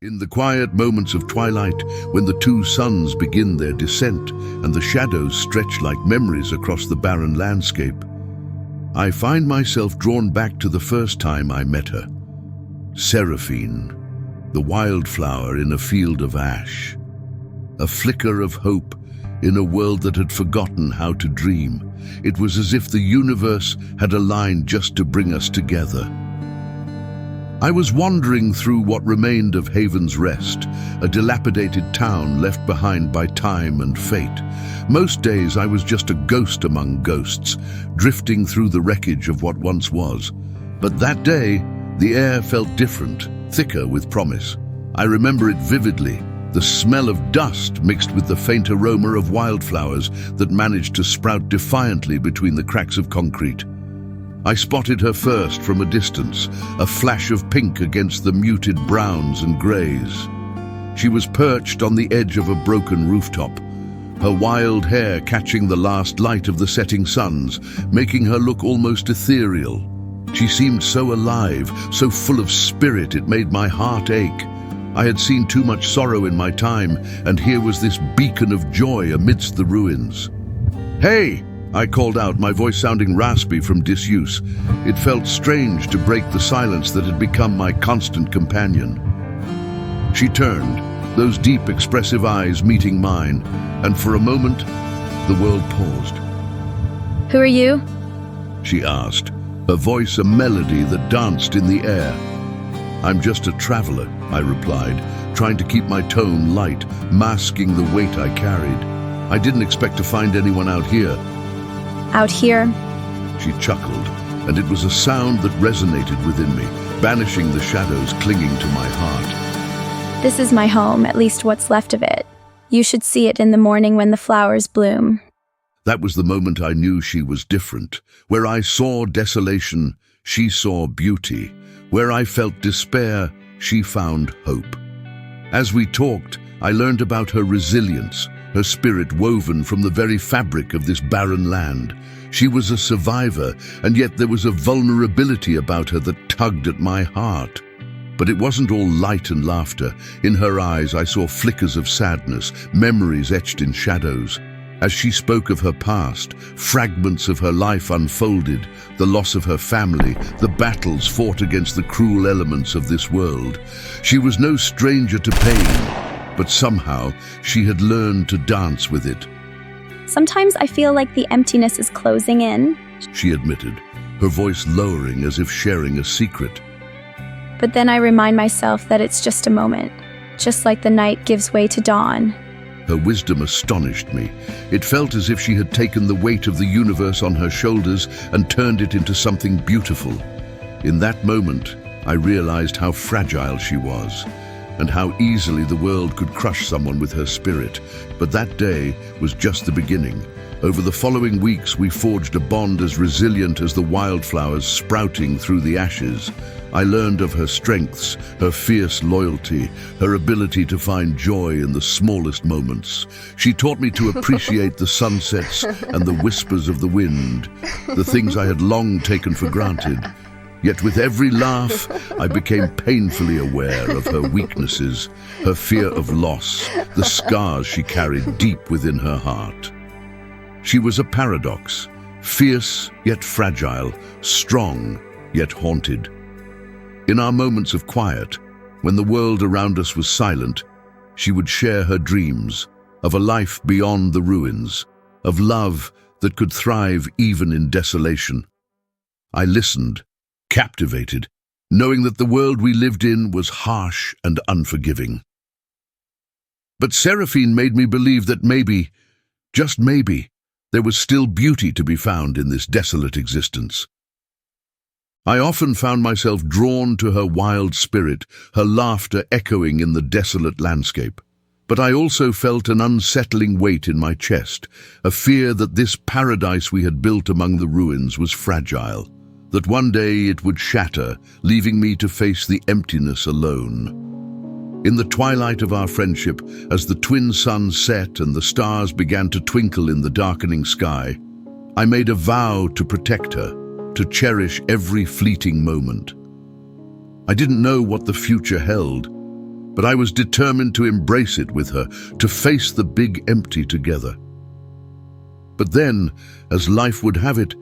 In the quiet moments of twilight, when the two suns begin their descent and the shadows stretch like memories across the barren landscape, I find myself drawn back to the first time I met her. Seraphine, the wildflower in a field of ash. A flicker of hope in a world that had forgotten how to dream. It was as if the universe had aligned just to bring us together. I was wandering through what remained of Haven's Rest, a dilapidated town left behind by time and fate. Most days I was just a ghost among ghosts, drifting through the wreckage of what once was. But that day, the air felt different, thicker with promise. I remember it vividly, the smell of dust mixed with the faint aroma of wildflowers that managed to sprout defiantly between the cracks of concrete. I spotted her first from a distance, a flash of pink against the muted browns and greys. She was perched on the edge of a broken rooftop, her wild hair catching the last light of the setting suns, making her look almost ethereal. She seemed so alive, so full of spirit, it made my heart ache. I had seen too much sorrow in my time, and here was this beacon of joy amidst the ruins. "Hey!" I called out, my voice sounding raspy from disuse. It felt strange to break the silence that had become my constant companion. She turned, those deep, expressive eyes meeting mine, and for a moment, the world paused. "Who are you?" she asked, her voice a melody that danced in the air. "I'm just a traveler," I replied, trying to keep my tone light, masking the weight I carried. "I didn't expect to find anyone out here." "Out here?" She chuckled, and it was a sound that resonated within me, banishing the shadows clinging to my heart. "This is my home, at least what's left of it. You should see it in the morning when the flowers bloom." That was the moment I knew she was different. Where I saw desolation, she saw beauty. Where I felt despair, she found hope. As we talked, I learned about her resilience, her spirit woven from the very fabric of this barren land. She was a survivor, and yet there was a vulnerability about her that tugged at my heart. But it wasn't all light and laughter. In her eyes I saw flickers of sadness, memories etched in shadows. As she spoke of her past, fragments of her life unfolded, the loss of her family, the battles fought against the cruel elements of this world. She was no stranger to pain, but somehow she had learned to dance with it. "Sometimes I feel like the emptiness is closing in, she admitted, her voice lowering as if sharing a secret. but then I remind myself that it's just a moment, just like the night gives way to dawn." Her wisdom astonished me. It felt as if she had taken the weight of the universe on her shoulders and turned it into something beautiful. In that moment, I realized how fragile she was, and how easily the world could crush someone with her spirit. But that day was just the beginning. Over the following weeks, we forged a bond as resilient as the wildflowers sprouting through the ashes. I learned of her strengths, her fierce loyalty, her ability to find joy in the smallest moments. She taught me to appreciate the sunsets and the whispers of the wind, the things I had long taken for granted. Yet with every laugh, I became painfully aware of her weaknesses, her fear of loss, the scars she carried deep within her heart. She was a paradox, fierce yet fragile, strong yet haunted. In our moments of quiet, when the world around us was silent, she would share her dreams of a life beyond the ruins, of love that could thrive even in desolation. I listened, captivated, knowing that the world we lived in was harsh and unforgiving. But Seraphine made me believe that maybe, just maybe, there was still beauty to be found in this desolate existence. I often found myself drawn to her wild spirit, her laughter echoing in the desolate landscape. But I also felt an unsettling weight in my chest, a fear that this paradise we had built among the ruins was fragile, that one day it would shatter, leaving me to face the emptiness alone. In the twilight of our friendship, as the twin suns set and the stars began to twinkle in the darkening sky, I made a vow to protect her, to cherish every fleeting moment. I didn't know what the future held, but I was determined to embrace it with her, to face the big empty together. But then, as life would have it,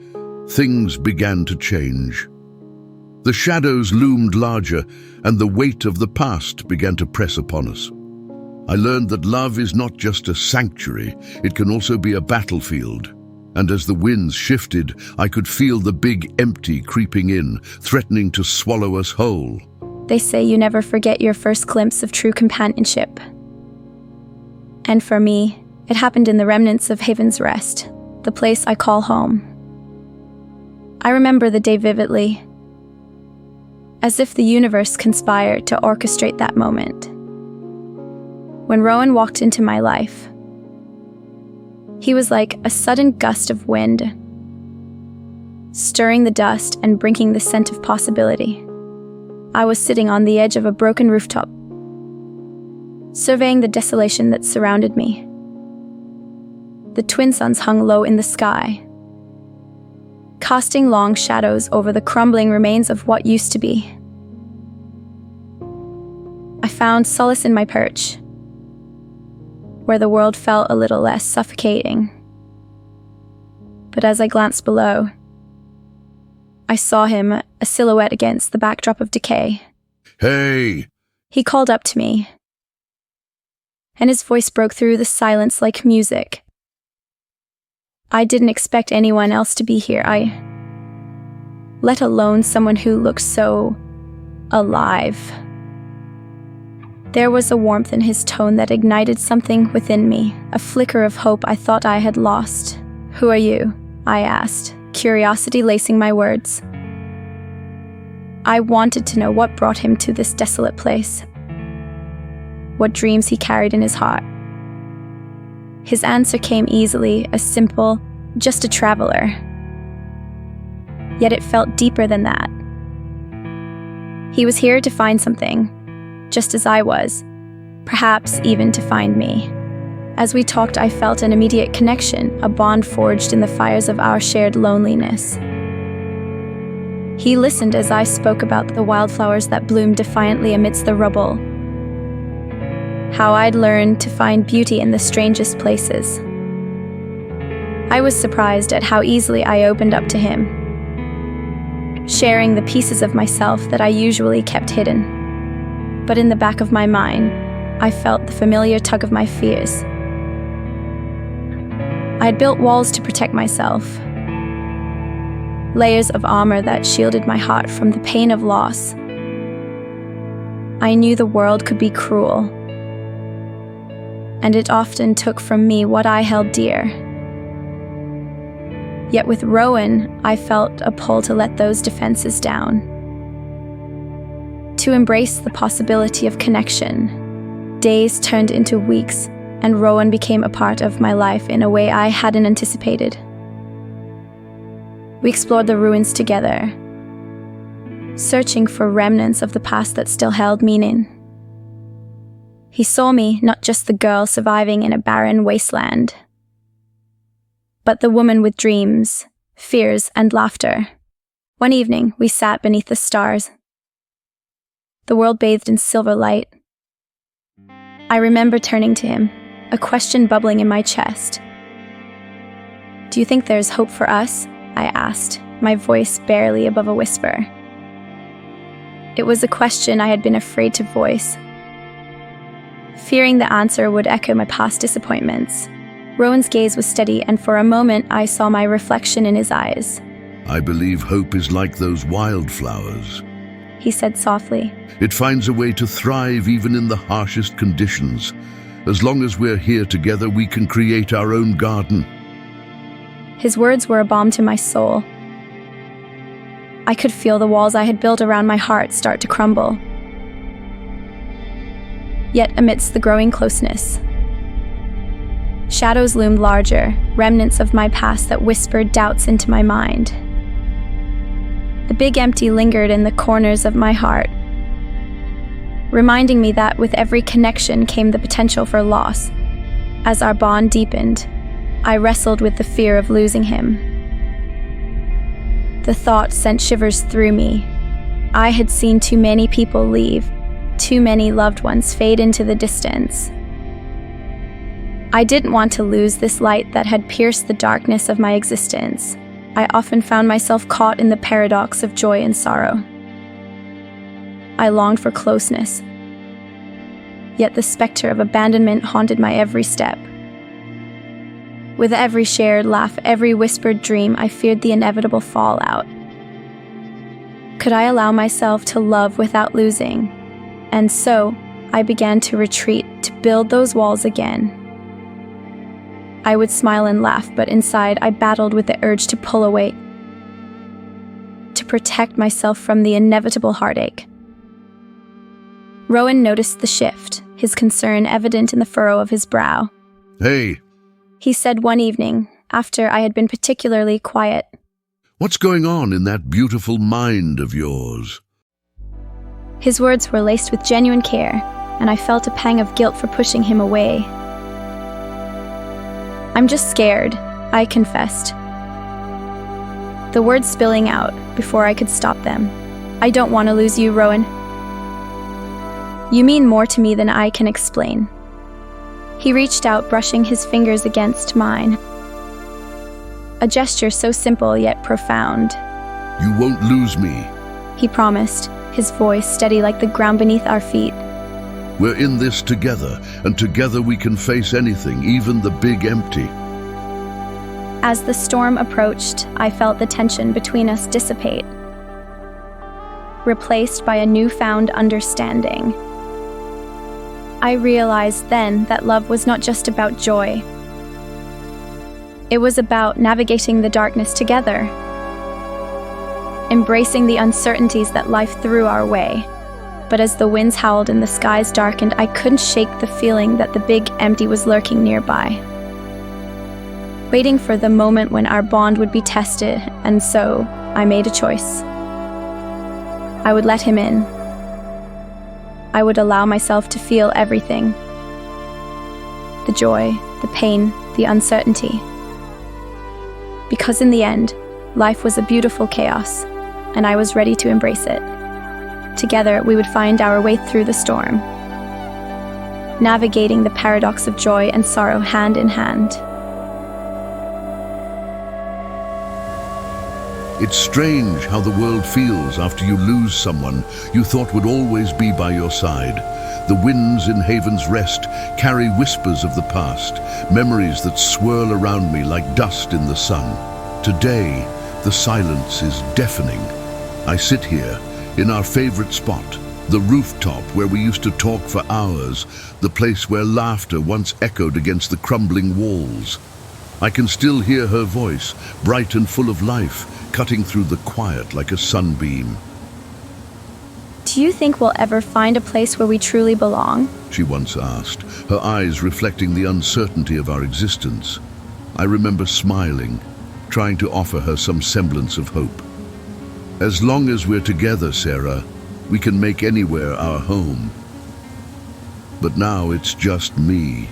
things began to change. The shadows loomed larger, and the weight of the past began to press upon us. I learned that love is not just a sanctuary, it can also be a battlefield. And as the winds shifted, I could feel the big empty creeping in, threatening to swallow us whole. They say you never forget your first glimpse of true companionship. And for me, it happened in the remnants of Haven's Rest, the place I call home. I remember the day vividly, as if the universe conspired to orchestrate that moment. When Rowan walked into my life, he was like a sudden gust of wind, stirring the dust and bringing the scent of possibility. I was sitting on the edge of a broken rooftop, surveying the desolation that surrounded me. The twin suns hung low in the sky, casting long shadows over the crumbling remains of what used to be. I found solace in my perch, where the world felt a little less suffocating. But as I glanced below, I saw him, a silhouette against the backdrop of decay. "Hey!" He called up to me, and his voice broke through the silence like music. I didn't expect anyone else to be here, let alone someone who looked so alive. There was a warmth in his tone that ignited something within me, a flicker of hope I thought I had lost. "Who are you?" I asked, curiosity lacing my words. I wanted to know what brought him to this desolate place, what dreams he carried in his heart. His answer came easily, a simple, just a traveler. Yet it felt deeper than that. He was here to find something, just as I was, perhaps even to find me. As we talked, I felt an immediate connection, a bond forged in the fires of our shared loneliness. He listened as I spoke about the wildflowers that bloomed defiantly amidst the rubble, how I'd learned to find beauty in the strangest places. I was surprised at how easily I opened up to him, sharing the pieces of myself that I usually kept hidden. But in the back of my mind, I felt the familiar tug of my fears. I had built walls to protect myself, layers of armor that shielded my heart from the pain of loss. I knew the world could be cruel, and it often took from me what I held dear. Yet with Rowan, I felt a pull to let those defenses down, to embrace the possibility of connection. Days turned into weeks, and Rowan became a part of my life in a way I hadn't anticipated. We explored the ruins together, searching for remnants of the past that still held meaning. He saw me not just the girl surviving in a barren wasteland, but the woman with dreams, fears, and laughter. One evening, we sat beneath the stars, the world bathed in silver light. I remember turning to him, a question bubbling in my chest. "Do you think there's hope for us?" I asked, my voice barely above a whisper. It was a question I had been afraid to voice, fearing the answer would echo my past disappointments. Rowan's gaze was steady, and for a moment I saw my reflection in his eyes. "I believe hope is like those wildflowers," he said softly. "It finds a way to thrive even in the harshest conditions. As long as we're here together, we can create our own garden." His words were a balm to my soul. I could feel the walls I had built around my heart start to crumble. Yet amidst the growing closeness, shadows loomed larger, remnants of my past that whispered doubts into my mind. The big empty lingered in the corners of my heart, reminding me that with every connection came the potential for loss. As our bond deepened, I wrestled with the fear of losing him. The thought sent shivers through me. I had seen too many people leave, Too many loved ones fade into the distance. I didn't want to lose this light that had pierced the darkness of my existence. I often found myself caught in the paradox of joy and sorrow. I longed for closeness, yet the specter of abandonment haunted my every step. With every shared laugh, every whispered dream, I feared the inevitable fallout. Could I allow myself to love without losing? And so, I began to retreat, to build those walls again. I would smile and laugh, but inside I battled with the urge to pull away, to protect myself from the inevitable heartache. Rowan noticed the shift, his concern evident in the furrow of his brow. Hey, He said one evening, after I had been particularly quiet. what's going on in that beautiful mind of yours? His words were laced with genuine care, and I felt a pang of guilt for pushing him away. I'm just scared, I confessed, the words spilling out before I could stop them. I don't want to lose you, Rowan. You mean more to me than I can explain. He reached out, brushing his fingers against mine. A gesture so simple yet profound. You won't lose me. He promised, his voice steady like the ground beneath our feet. We're in this together, and together we can face anything, even the big empty. As the storm approached, I felt the tension between us dissipate, replaced by a newfound understanding. I realized then that love was not just about joy. It was about navigating the darkness together, embracing the uncertainties that life threw our way. But as the winds howled and the skies darkened, I couldn't shake the feeling that the big empty was lurking nearby, waiting for the moment when our bond would be tested. And so I made a choice. I would let him in. I would allow myself to feel everything. The joy, the pain, the uncertainty. Because in the end, life was a beautiful chaos, and I was ready to embrace it. Together, we would find our way through the storm, navigating the paradox of joy and sorrow hand in hand. It's strange how the world feels after you lose someone you thought would always be by your side. The winds in Haven's Rest carry whispers of the past, memories that swirl around me like dust in the sun. Today, the silence is deafening. I sit here, in our favorite spot, the rooftop where we used to talk for hours, the place where laughter once echoed against the crumbling walls. I can still hear her voice, bright and full of life, cutting through the quiet like a sunbeam. Do you think we'll ever find a place where we truly belong? She once asked, her eyes reflecting the uncertainty of our existence. I remember smiling, trying to offer her some semblance of hope. As long as we're together, Sarah, we can make anywhere our home. But now it's just me.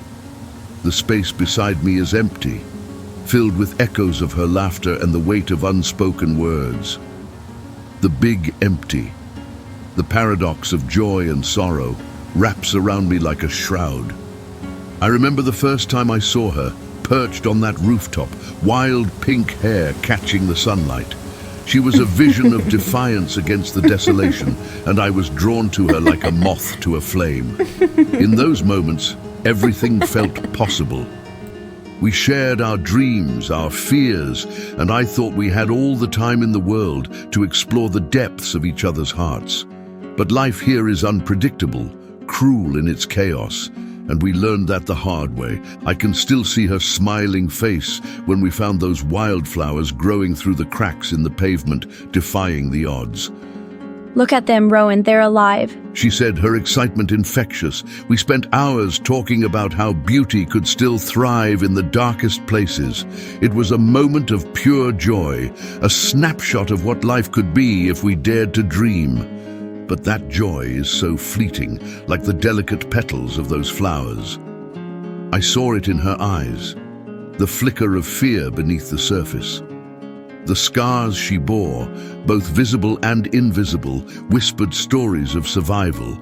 The space beside me is empty, filled with echoes of her laughter and the weight of unspoken words. The big empty, the paradox of joy and sorrow, wraps around me like a shroud. I remember the first time I saw her, perched on that rooftop, wild pink hair catching the sunlight. She was a vision of defiance against the desolation, and I was drawn to her like a moth to a flame. In those moments, everything felt possible. We shared our dreams, our fears, and I thought we had all the time in the world to explore the depths of each other's hearts. But life here is unpredictable, cruel in its chaos, and we learned that the hard way. I can still see her smiling face when we found those wildflowers growing through the cracks in the pavement, defying the odds. Look at them, Rowan, they're alive. She said, her excitement infectious. We spent hours talking about how beauty could still thrive in the darkest places. It was a moment of pure joy, a snapshot of what life could be if we dared to dream. But that joy is so fleeting, like the delicate petals of those flowers. I saw it in her eyes, the flicker of fear beneath the surface. The scars she bore, both visible and invisible, whispered stories of survival.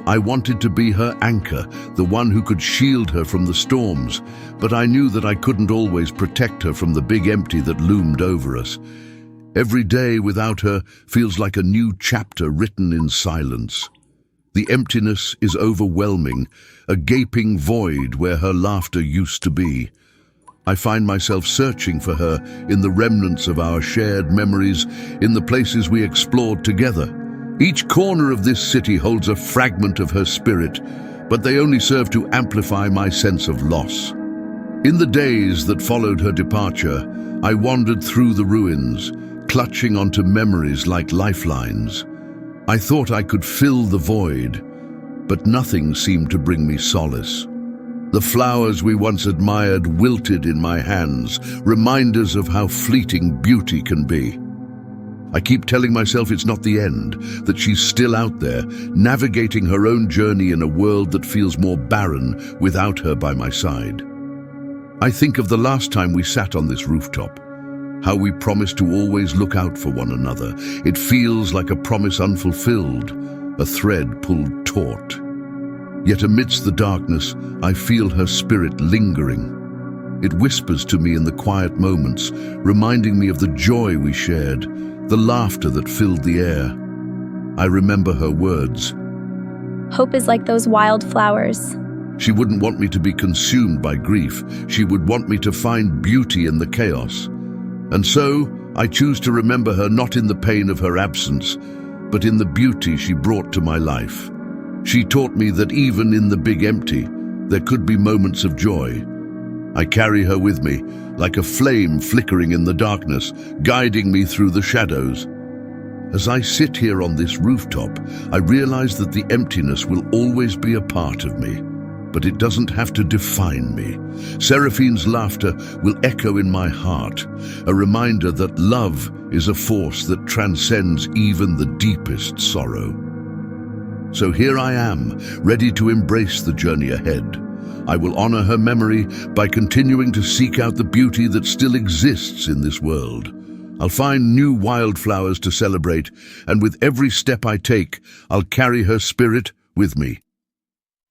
I wanted to be her anchor, the one who could shield her from the storms, but I knew that I couldn't always protect her from the big empty that loomed over us. Every day without her feels like a new chapter written in silence. The emptiness is overwhelming, a gaping void where her laughter used to be. I find myself searching for her in the remnants of our shared memories, in the places we explored together. Each corner of this city holds a fragment of her spirit, but they only serve to amplify my sense of loss. In the days that followed her departure, I wandered through the ruins, clutching onto memories like lifelines. I thought I could fill the void, but nothing seemed to bring me solace. The flowers we once admired wilted in my hands, reminders of how fleeting beauty can be. I keep telling myself it's not the end, that she's still out there, navigating her own journey in a world that feels more barren without her by my side. I think of the last time we sat on this rooftop, how we promised to always look out for one another. It feels like a promise unfulfilled, a thread pulled taut. Yet amidst the darkness, I feel her spirit lingering. It whispers to me in the quiet moments, reminding me of the joy we shared, the laughter that filled the air. I remember her words. Hope is like those wild flowers. She wouldn't want me to be consumed by grief. She would want me to find beauty in the chaos. And so, I choose to remember her not in the pain of her absence, but in the beauty she brought to my life. She taught me that even in the big empty, there could be moments of joy. I carry her with me, like a flame flickering in the darkness, guiding me through the shadows. As I sit here on this rooftop, I realize that the emptiness will always be a part of me, but it doesn't have to define me. Seraphine's laughter will echo in my heart, a reminder that love is a force that transcends even the deepest sorrow. So here I am, ready to embrace the journey ahead. I will honor her memory by continuing to seek out the beauty that still exists in this world. I'll find new wildflowers to celebrate, and with every step I take, I'll carry her spirit with me.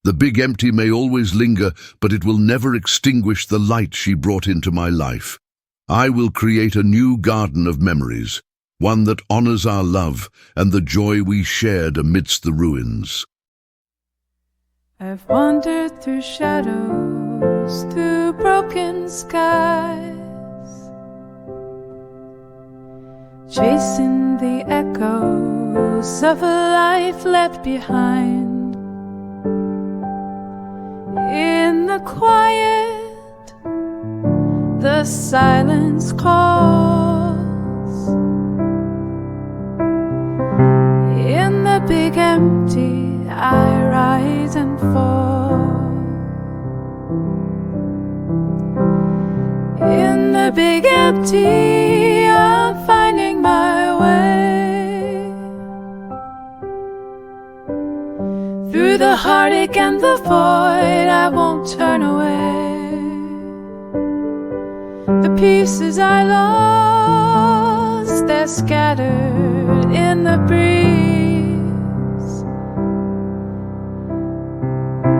The big empty may always linger, but it will never extinguish the light she brought into my life. I will create a new garden of memories, one that honors our love and the joy we shared amidst the ruins. I've wandered through shadows, through broken skies, chasing the echoes of a life left behind. In the quiet, the silence calls. In the big empty, I rise and fall. In the big empty, I'm finding my way. Through the heartache and the void, I won't turn away. The pieces I lost, they're scattered in the breeze.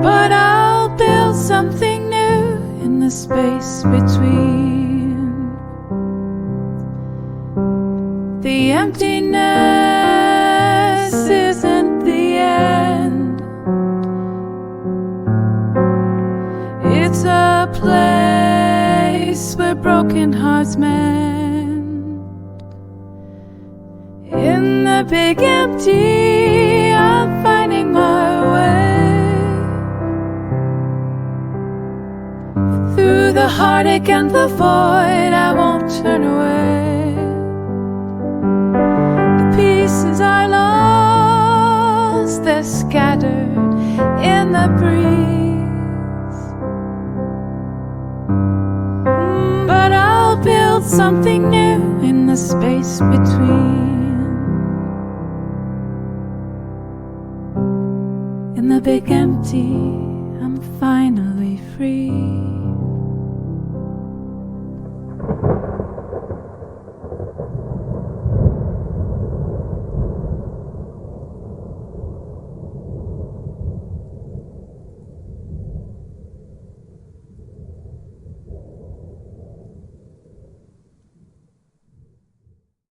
But I'll build something new in the space between. The emptiness isn't the end. It's a place where broken hearts mend. In the big empty, I'm finding my way. Through the heartache and the void, I won't turn away. The pieces I lost, they're scattered in the breeze. But I'll build something new in the space between. In the big empty, I'm finally free.